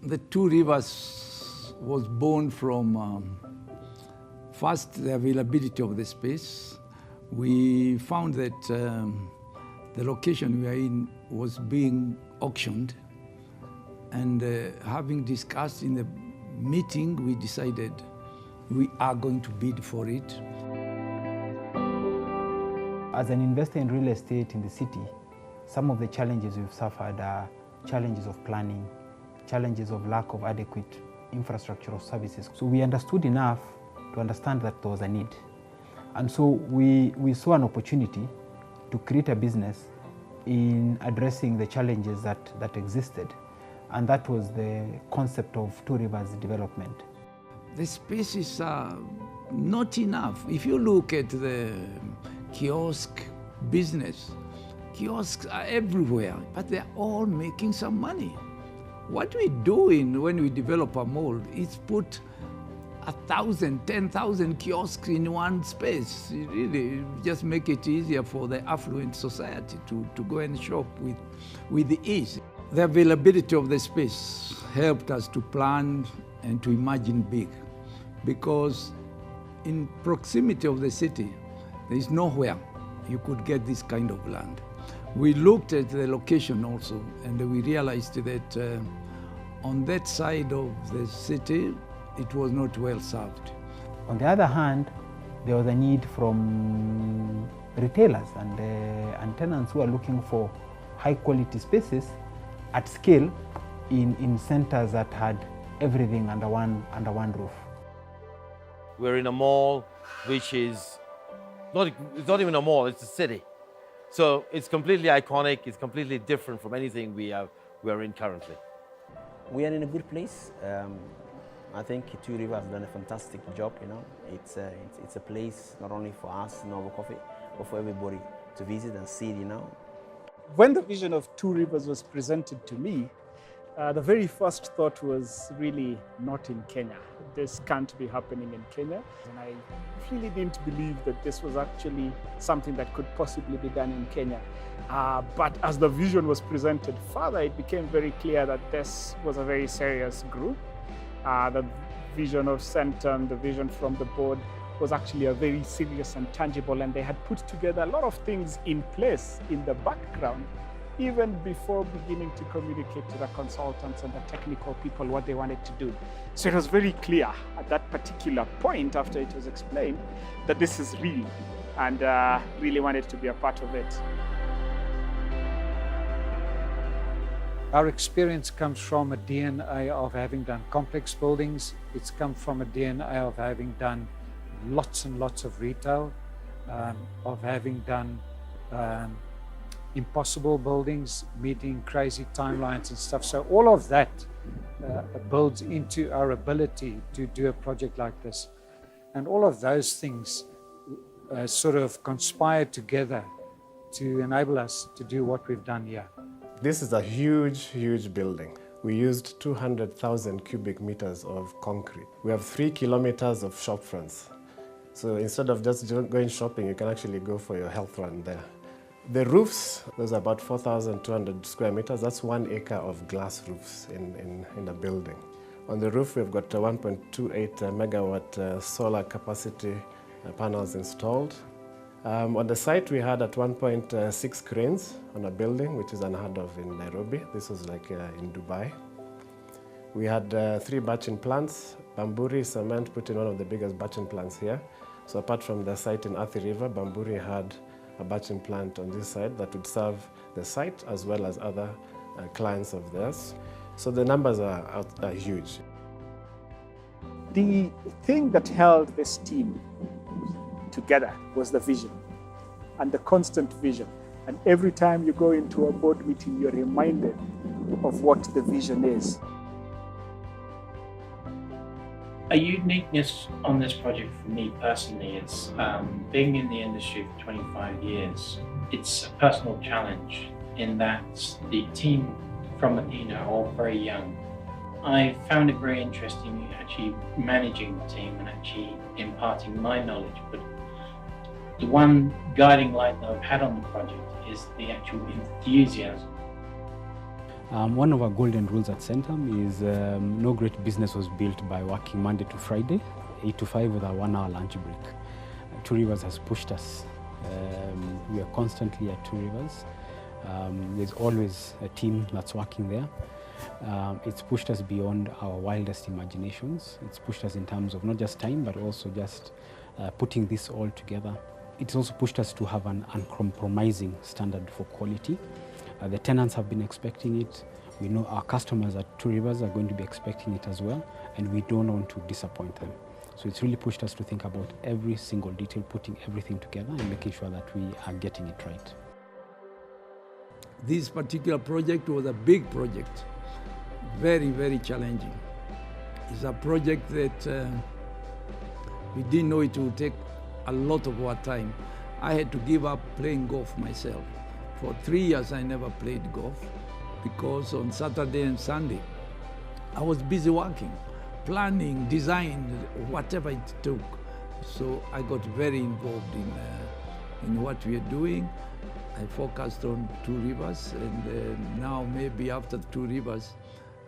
The Two Rivers was born from first the availability of the space. We found that the location we are in was being auctioned, and having discussed in the meeting, we decided we are going to bid for it. As an investor in real estate in the city, some of the challenges we've suffered are challenges of planning, challenges of lack of adequate infrastructural services. So we understood enough to understand that there was a need. And so we saw an opportunity to create a business in addressing the challenges that existed. And that was the concept of Two Rivers development. The spaces are not enough. If you look at the kiosk business, kiosks are everywhere, but they're all making some money. What we're doing when we develop a mall is put 1,000, 10,000 kiosks in one space. It really just make it easier for the affluent society to go and shop with the ease. The availability of the space helped us to plan and to imagine big, because in proximity of the city, there is nowhere you could get this kind of land. We looked at the location also, and we realized that on that side of the city, it was not well served. On the other hand, there was a need from retailers and tenants who are looking for high quality spaces at scale in centers that had everything under one roof. We're in a mall which is it's not even a mall, it's a city. So it's completely iconic, it's completely different from anything we're in currently. We are in a good place. I think Two Rivers has done a fantastic job, you know. It's a place not only for us, Novo Coffee, but for everybody to visit and see, you know. When the vision of Two Rivers was presented to me, the very first thought was really not in Kenya. This can't be happening in Kenya. And I really didn't believe that this was actually something that could possibly be done in Kenya. But as the vision was presented further, it became very clear that this was a very serious group. The vision of Centum, the vision from the board was actually a very serious and tangible, and they had put together a lot of things in place in the background, even before beginning to communicate to the consultants and the technical people what they wanted to do. So it was very clear at that particular point, after it was explained, that this is real, and really wanted to be a part of it. Our experience comes from a DNA of having done complex buildings. It's come from a DNA of having done lots and lots of retail, of having done impossible buildings, meeting crazy timelines and stuff. So all of that builds into our ability to do a project like this. And all of those things sort of conspire together to enable us to do what we've done here. This is a huge, huge building. We used 200,000 cubic meters of concrete. We have 3 kilometers of shop fronts. So instead of just going shopping, you can actually go for your health run there. The roofs, there's about 4,200 square meters. That's 1 acre of glass roofs in the building. On the roof, we've got 1.28 megawatt solar capacity panels installed. On the site, we had at 1.6 cranes on a building, which is unheard of in Nairobi. This was like in Dubai. We had 3 batching plants. Bamburi Cement put in one of the biggest batching plants here. So apart from the site in Athi River, Bamburi had a batching plant on this side that would serve the site as well as other clients of theirs. So the numbers are huge. The thing that held this team together was the vision and the constant vision. And every time you go into a board meeting, you're reminded of what the vision is. A uniqueness on this project for me personally is being in the industry for 25 years. It's a personal challenge in that the team from Athena are all very young. I found it very interesting actually managing the team and actually imparting my knowledge, but the one guiding light that I've had on the project is the actual enthusiasm. One of our golden rules at Centum is no great business was built by working Monday to Friday, 8 to 5 with a 1-hour lunch break. Two Rivers has pushed us. We are constantly at Two Rivers. There's always a team that's working there. It's pushed us beyond our wildest imaginations. It's pushed us in terms of not just time, but also just putting this all together. It's also pushed us to have an uncompromising standard for quality. The tenants have been expecting it. We know our customers at Two Rivers are going to be expecting it as well, and we don't want to disappoint them. So it's really pushed us to think about every single detail, putting everything together and making sure that we are getting it right. This particular project was a big project, very, very challenging. It's a project that we didn't know it would take a lot of our time. I had to give up playing golf myself. For 3 years I never played golf because on Saturday and Sunday I was busy working, planning, design, whatever it took. So I got very involved in what we are doing. I focused on Two Rivers, and now maybe after Two Rivers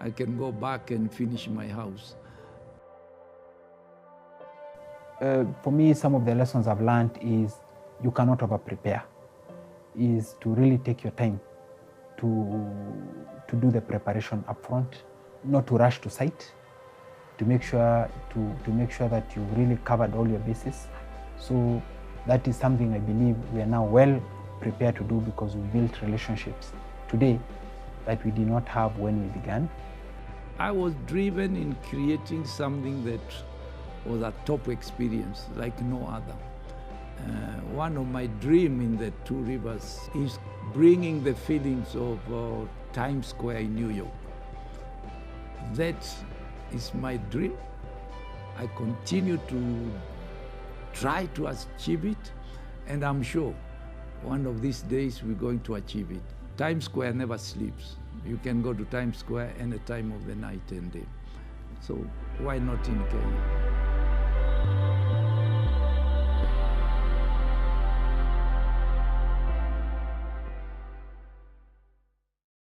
I can go back and finish my house. For me, some of the lessons I've learned is you cannot over-prepare, is to really take your time to do the preparation up front, not to rush to site, to make sure that you've really covered all your bases. So that is something I believe we are now well prepared to do because we built relationships today that we did not have when we began. I was driven in creating something that was a top experience like no other. One of my dreams in the Two Rivers is bringing the feelings of Times Square in New York. That is my dream. I continue to try to achieve it, and I'm sure one of these days we're going to achieve it. Times Square never sleeps. You can go to Times Square any time of the night and day. So why not in Kenya?